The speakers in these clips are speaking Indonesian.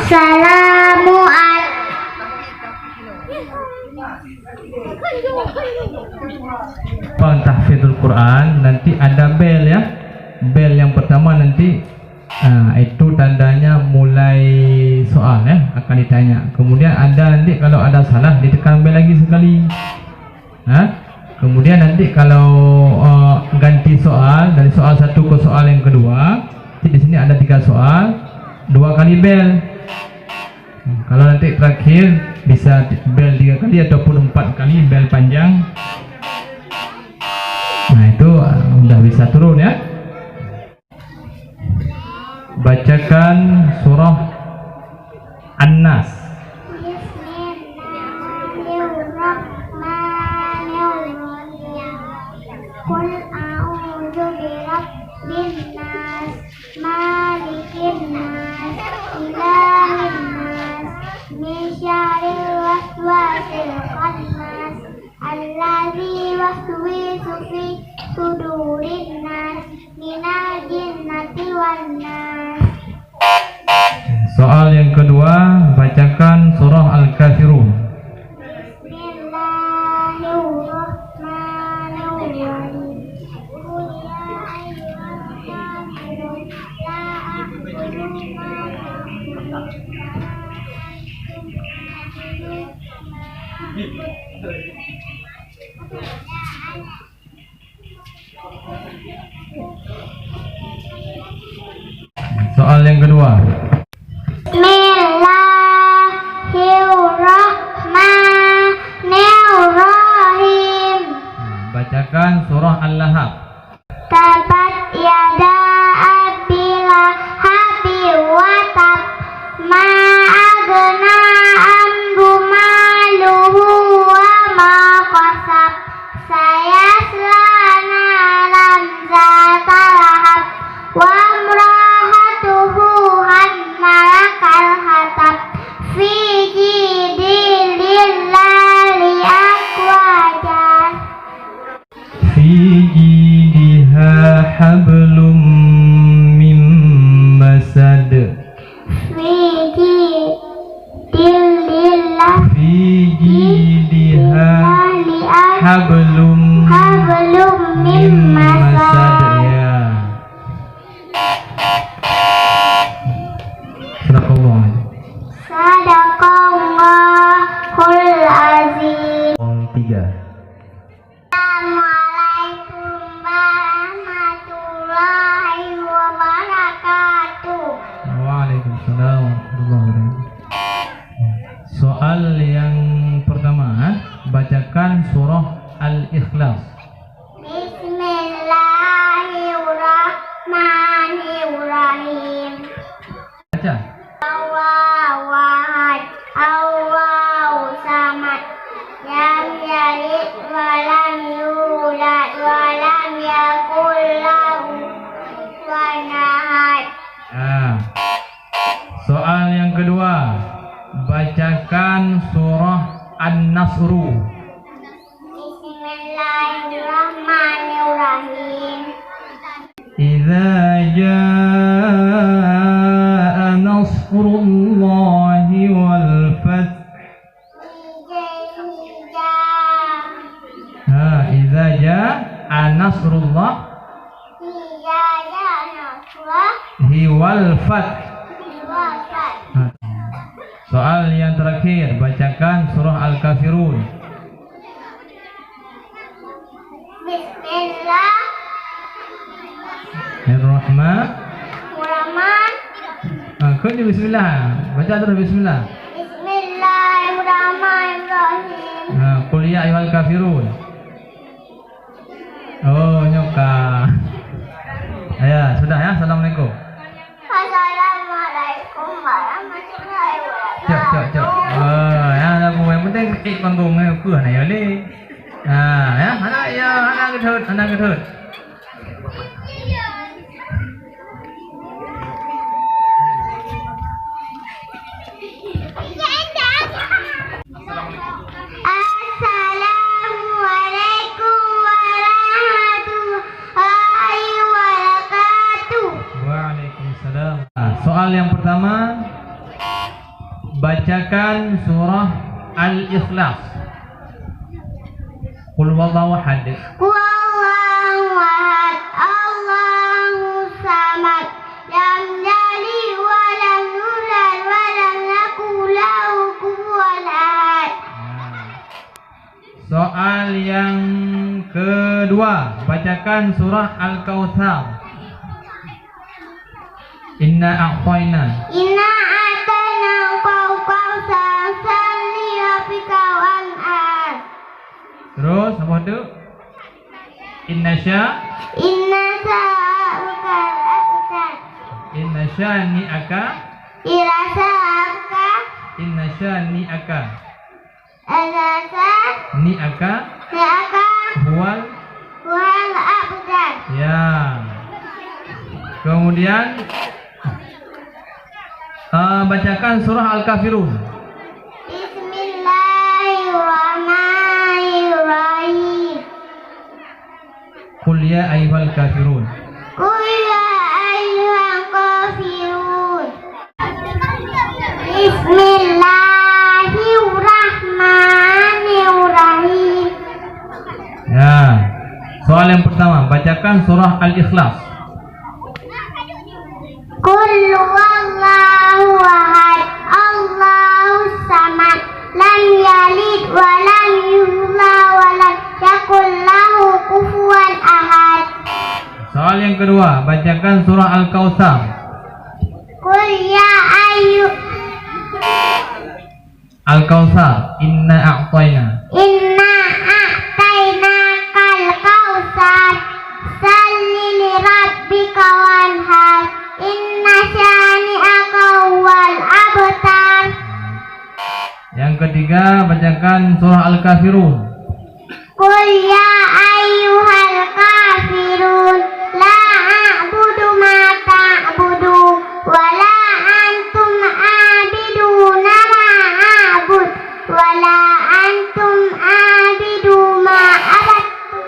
Salamu tahfidzul Quran nanti ada bel ya. Bel yang pertama nanti itu tandanya mulai soal ya, akan ditanya. Kemudian ada nanti kalau ada salah ditekan bel lagi sekali. Kemudian nanti kalau ganti soal dari soal satu ke soal yang kedua, di sini ada 3 soal, 2 kali bel. Kalau nanti terakhir bisa bel 3 kali ataupun 4 kali bel panjang. Nah itu udah bisa turun ya. Bacakan surah An-Nas. Bismillahirrahmanirrahim. Qul a'udzu birabbin nas, malikin nas, ilahin nas, min syarril waswasil khannas, allazi waswisu fi sudurin nas, minal jinnati wan nas. Soal yang kedua, bacakan surah Al-Kafirun. Bismillahirrahmanirrahim. Qul ya ayyuhal kafirun la a'budu ma Soal yang kedua. Bismillahirrahmanirrahim. Bacakan surah Al-Lahab. Tabat yada abi lahabin wa tab, ma agna anhu maluhu wa ma kasab, sayasla naran zata lahab, wa imra'atuhu hammalakal hatab, fi jidilillahi akwajan, Fi jidiha hablum min masad. fi jidilillah Fi jidiha hablum hablum min min masad. masad. Ya. Sadaqallah. Sadaqallahul azim. 3. Assalamualaikum warahmatullahi wabarakatuh. Waalaikumsalam warahmatullahi wabarakatuh. Soal yang pertama, bacakan surah Al-Ikhlas. Bismillahirrahmanirrahim. Baca. Allahu ahad, Allahu samad, lam yalid wa lam yulad wa lam yakul lahu kufuwan ahad. Soal yang kedua, bacakan surah An-Nasru. Bismillahirrahmanirrahim. Idza jaa nasrullahi wal fath. Idza jaa nasrullah wal fath. Soal yang terakhir, bacakan surah Al-Kafirun. Bismillahirrahmanirrahim. Kau ni bismillah. Baca terus bismillah. Bismillahirrahmanirrahim. Qul ya ayyuhal kafirun. Oh, nyoka. Ya, sudah ya. Assalamualaikum. Assalamualaikum warahmatullahi wabarakatuh. Cok. Ya, yang penting ikut panggungnya ke mana ya ni? Ya, anak ketut. Assalamualaikum warahmatullahi wabarakatuh. Waalaikumsalam. Soal yang pertama, bacakan surah Al-Ikhlas. Qul huwallahu ahad. Wallahu ahad, Allahu samad, lam yalid wa lam yulad wa lam yakul lahu kufuwan ahad. Soal yang kedua, bacakan surah Al-Kautsar. Inna a'tayna. Inna atana kautsar salli rabbika wanhar. Terus apa tu? Inna Sa'aluka al-abtar. Inna syani'aka. Irasa'aka Inna syani'aka. Alasa Ni'aka Ni'aka huwal. wal abtar. Ya. Kemudian bacakan surah Al-Kafirun. Bismillahirrahmanirrahim. Qul ya ayyuhal kafirun. Qul ya ayyuhal kafirun. Bismillahirrahmanirrahim. Ya. Soal yang pertama, bacakan surah Al-Ikhlas. Qul huwallahu ahad, Allahus samad, lam yalid wa lam yulad wa lam yakul lahu kufuwan ahad. Soal yang kedua, bacakan surah Al-Kautsar. Qul ya ayyuh Al-Kautsar, inna a'tayna. inna a'tainakal kautsar, salli li rabbika wanhar, inna syani'aka huwal abtar. Yang ketiga, bacakan surah Al-Kafirun. Qul ya ayyuhal kafirun, la a'budu ma ta'budu, wa la antum a'biduna ma a'bud, wa la antum a'bidu ma abadtum,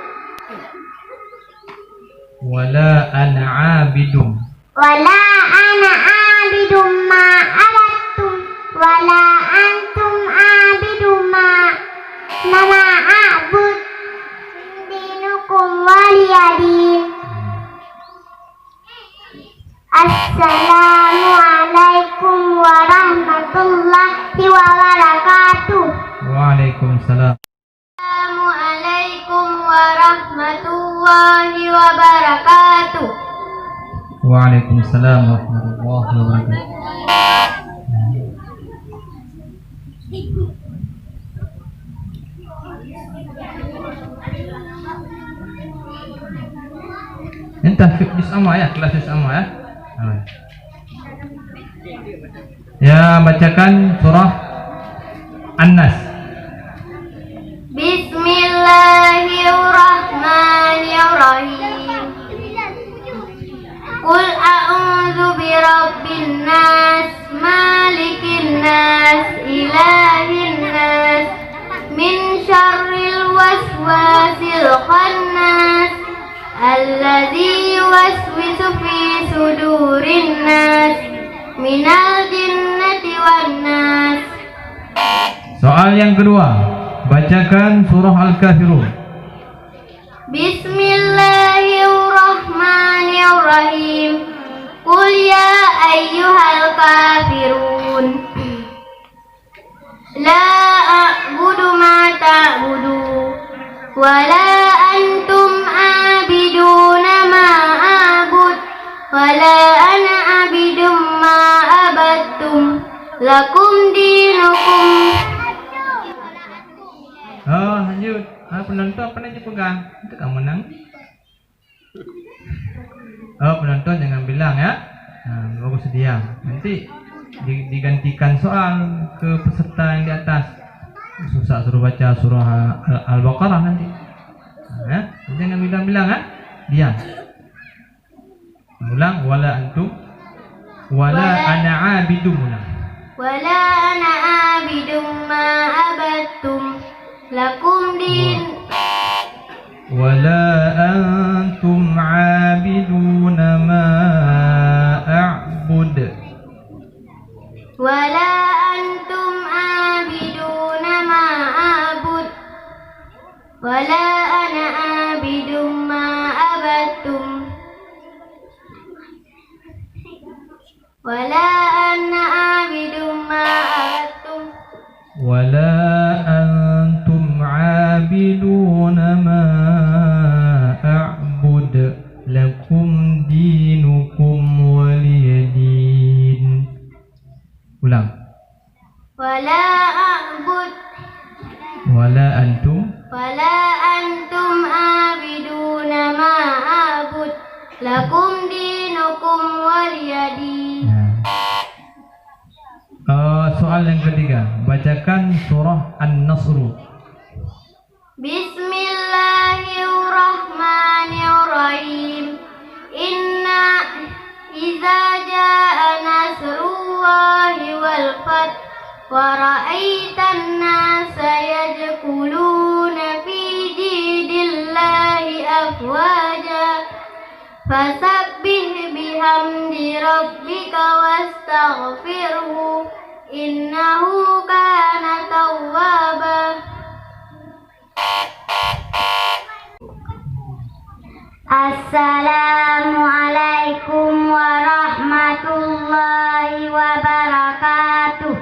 Wala ana 'abidun. wa la ana a'bidu ma abadtum, wa la antum a'bidu ma a'bud, dinukum waliyadin. Assalamualaikum warahmatullahi wabarakatuh. Waalaikumsalam. Assalamualaikum warahmatullahi wabarakatuh. Waalaikumsalam warahmatullahi wabarakatuh. Entah juz amma ya, kelas juz amma ya. Ya, bacakan surah An-Nas. Bismillahirrahmanirrahim. Qul a'udzu birabbin nas, malikin nas, ilahin nas, min syarril waswasil khannas, alladzi yuwaswisu fi sudurin nas, minal jinnati wan nas. Soal yang kedua, bacakan surah Al-Kafirun. Bismillahirrahmanirrahim. Qul ya ayyuhal kafirun, la a'budu ma ta'budu, wa la antum a'biduna ma a'bud, wa la ana a'bidu ma abattum, lakum dinukum. Oh, lanjut. Penonton apa aja pegang? Itu kamu menang. Oh, penonton jangan bilang ya. Nah, bagus diam. Nanti digantikan soal ke peserta yang di atas. Susah suruh baca surah Al-Baqarah nanti. Nah, ya. Jangan bilang-bilang ya. Diam. Ulang, wala antum wala ana abidum. Wala ana abidum ma abattum, lakum din. Wala antum abiduna ma a'bud. Wala antum ولا أنا عابد ما عبدتم ولا أنا عابد ما عبدتم ولا أنتم عابدون ما أعبد لكم دينكم ولي دين. Ulang. ولا أعبد ولا أنتم عابدون ما أعبد لكم دينكم ولي دين. Soal yang ketiga, bacakan surah An-Nasr. Bismillahirrahmanirrahim. Inna iza jaa nasrullahi wal fath wa ra'aitan nasa yadkhuluna fi dinillahi afwaja fasabbih bihamdi rabbika wastaghfirhu innahu kana tawwaba. Assalamualaikum warahmatullahi wabarakatuh.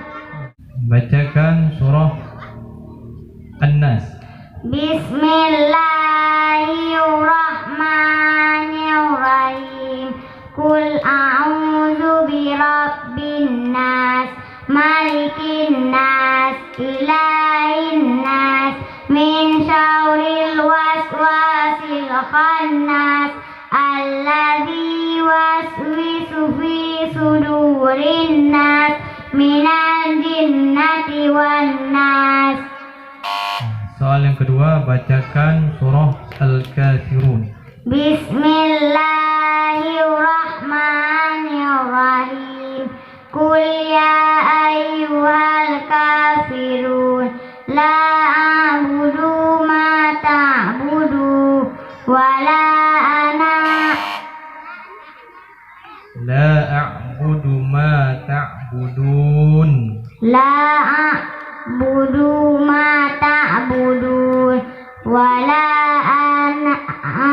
Bacakan surah An-Nas. Bismillahirrahmanirrahim. Qul a'udzu birabbin nas, malikin nas, ilahin nas, min syarril waswasil khannas, alladzi waswisu fi sudurin nas, minal jinnati wan nas. Soal yang kedua, bacakan surah Al-Kafirun. Bismillahirrahmanirrahim. Qul ya ayyuhal kafirun la a'budu ma ta'budu wala ana La a'budu ma ta'budun. la a'budu ma ta'budun wala ana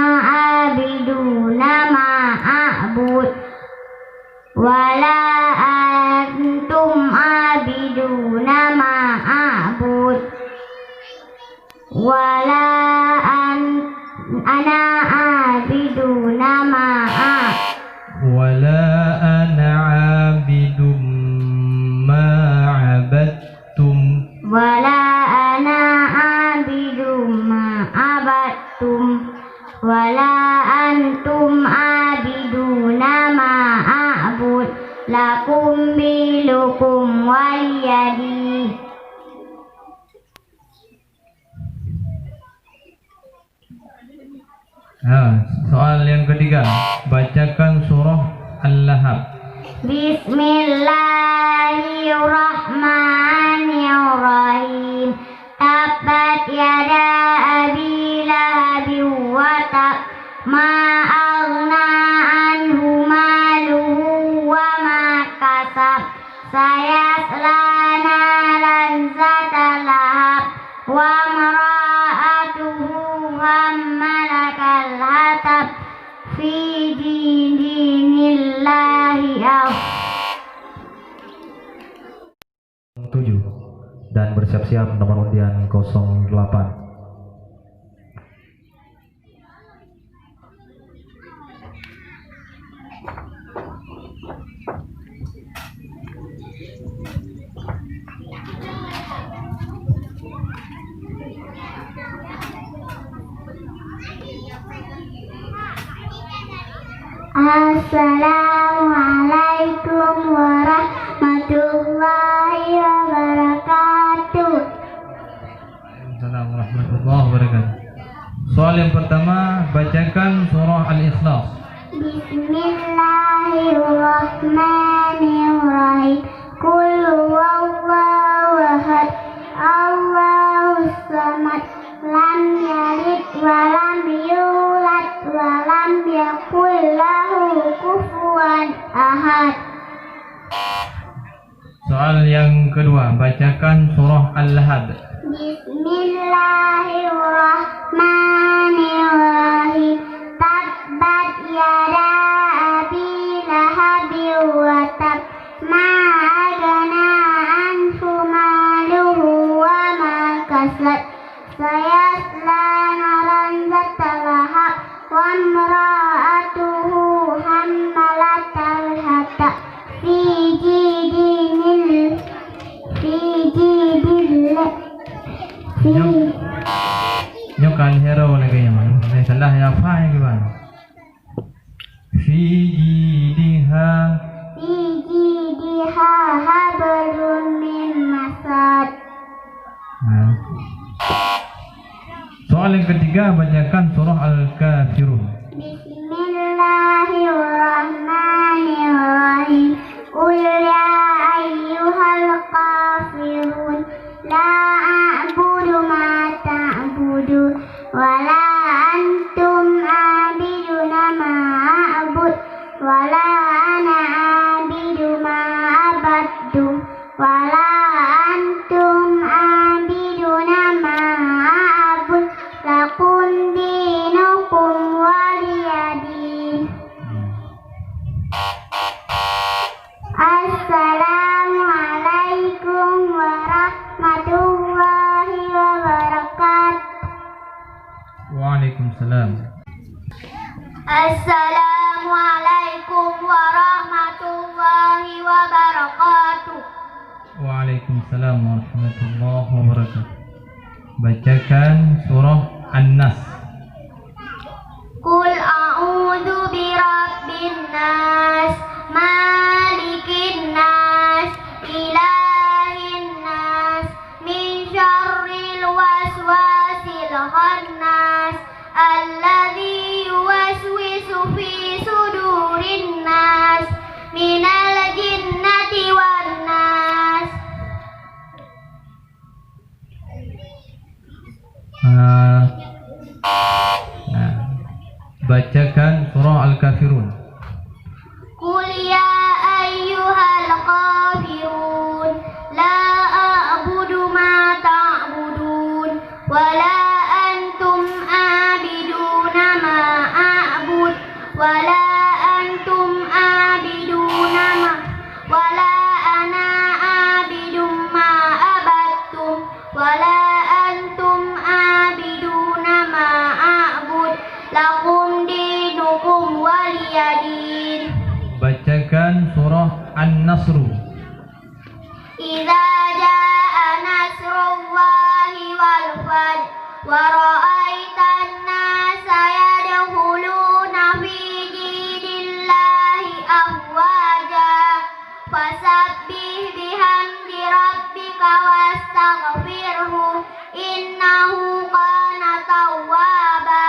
a'abiduna ma a'bud wala antum abiduna ma a'bud wala ana abiduna ma a'bud Wala ana 'abidum ma 'abadtum. wala ana abidum ma abattum wala antum abiduna ma a'bud lakum bilukum waliyadi. Soal yang ketiga, bacakan surah Al-Lahab. Bismillahirrahmanirrahim. Tabbat yada abi lahabin wa tab, ma aghna anhu maluhu wa ma kasab, sayasla naran zata lahab, wa mara'atuhu hammalakal hatab, fi dinillahi 7 dan bersiap-siap nomor undian 08. Assalamualaikum warahmatullahi wabarakatuh. Assalamualaikum warahmatullahi wabarakatuh. Soal yang pertama, bacakan surah Al-Ikhlas. Bismillahirrahmanirrahim. Qul huwallahu ahad, Allahus samad, lam yalid wa lam yulad wa lam yakul lahu kufuwan ahad. Soal yang kedua, bacakan surah Al-Lahab. Bismillahirrahmanirrahim. Bismillahirrahmanirrahim. Tabbat yada abi lahabin wa tab. Ma agana anhu maluhu wa ma kasab. Sayasla naran zata lahab. Wa imra'atuhu hammalatal hatab. Fi jidil Nyo kan hero lagi yang salah ya fa yang gimana? Fi jidha hablum min masad. Soal yang ketiga, bacakan surah Al-Kafirun. Bismillahirrahmanirrahim. Qul ya ayyuhal kafirun la a'budu ma ta'budu wa la antum a'biduna ma a'bud wa la ana a'bidu ma abadtu wa la antum a'biduna ma a'bud lakum dinukum waliyadin. Assalamualaikum warahmatullahi wabarakatuh. Waalaikumsalam. Assalamualaikum warahmatullahi wabarakatuh. Waalaikumsalam warahmatullahi wabarakatuh. Bacakan surah An-Nas. Qul a'udzu birabbin nas, malikin nas, ilahin nas, min syarril waswasil khannas, alladzi yuwaswisu fi sudurin nas, minal jinnati wan nas. Bacakan surah Al-Kafirun. Qul ya ayyuhal kafirun la a'budu ma ta'budun wa la antum a'biduna ma a'bud wa la antum a'biduna ma wa la ana a'bidu ma abattum wa la antum a'biduna ma a'bud lakum dinukum waliyadin. Bacakan surah An-Nasr. Idza jaa nasrullahi wal fath wa ra'aitan nasa yadkhuluna fi dinillahi afwaja fasabbih bihamdi rabbika wastaghfirhu innahu kana tawwaba.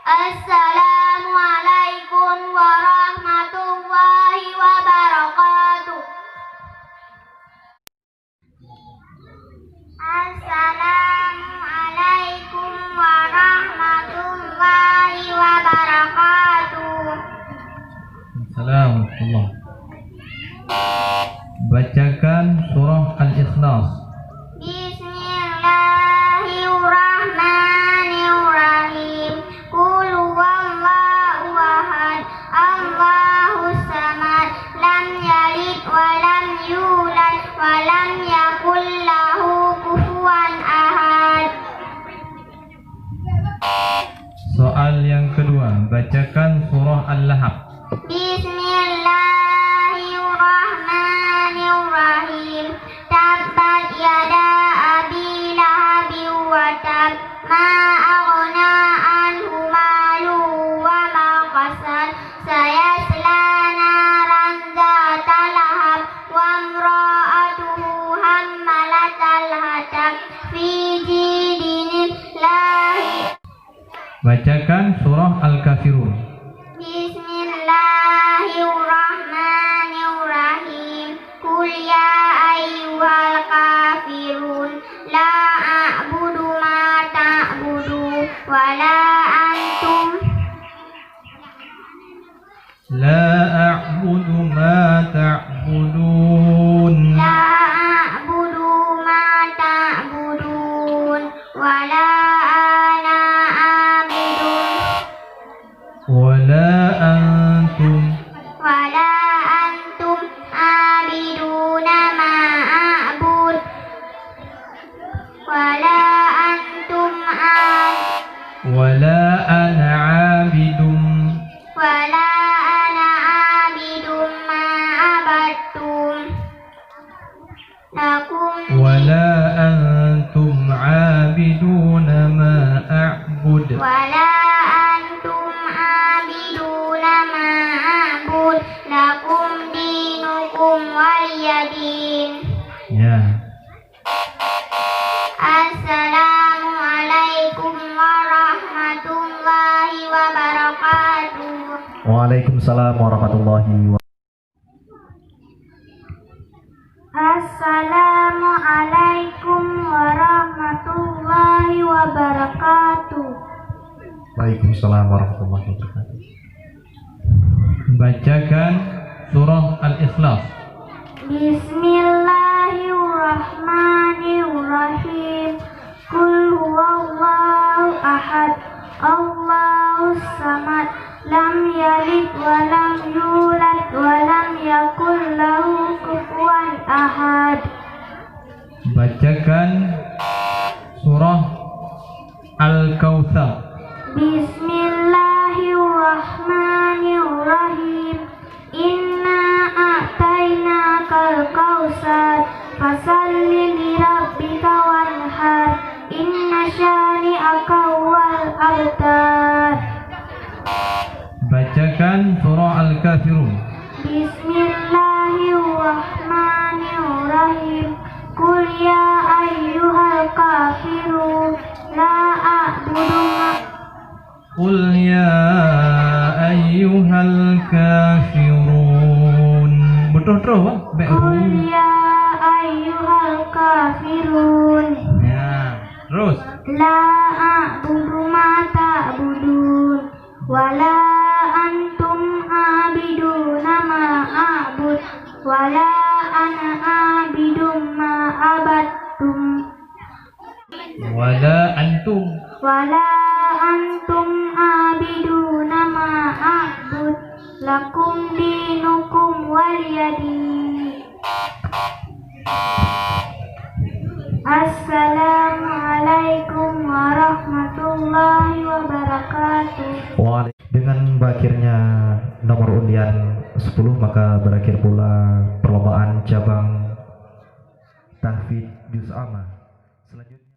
Assalamualaikum warahmatullahi wabarakatuh. Assalamualaikum warahmatullahi wabarakatuh. Assalamualaikum. Bacakan surah Al-Ikhlas. Bismillahirrahmanirrahim. Qul huwallahu ahad, Allahus samad, lam yalid wa lam yulad wa lam yakul lahu kufuwan ahad. Soal yang kedua, bacakan surah Al-Lahab. Bismillahirrahmanirrahim. Tabbat yada abi lahabin wa tab. Ma aghna anhu maluhu wa ma kasab. Sayasla naran zata lahab. Wa imra'atuhu hammalatal hatab. Fi jidinillahi. Bacakan surah Al-Kafirun. Bismillahirrahmanirrahim. Qul ya ayyuhal kafirun la a'budu ma ta'budu wa la antum La a'budu ma ta'budun la a'budu ma Assalamualaikum warahmatullahi wabarakatuh. Waalaikumsalam warahmatullahi wabarakatuh. Bacakan surah Al-Ikhlas. Bismillahirrahmanirrahim. Qul huwallahu ahad, Allahus samad, lam yalid wa lam yulad wa lam yakul lahu kufuwan ahad. Bacakan surah Al-Kautsar. Bismillahirrahmanirrahim. Inna a'tainakal kautsar, fasalli lirabbika wanhar, inna syani'aka huwal abtar. Bacakan surah Al-Kafirun. Bismillahirrahmanirrahim. Qul ya ayyuhal kafirun la a'budu ma Qul ya ayyuhal kafirun. Betul terus, Qul ya ayyuhal kafirun ya, terus. la a'budu ma ta'budun wala antum a'biduna ma a'bud wala ana a'bidum ma abattum Wala antum. wala antum a'biduna ma a'bud lakum dinukum waliyadin. Assalamualaikum warahmatullahi wabarakatuh. Dengan berakhirnya nomor undian 10, maka berakhir pula perlombaan cabang tahfidz juz amma. Selanjutnya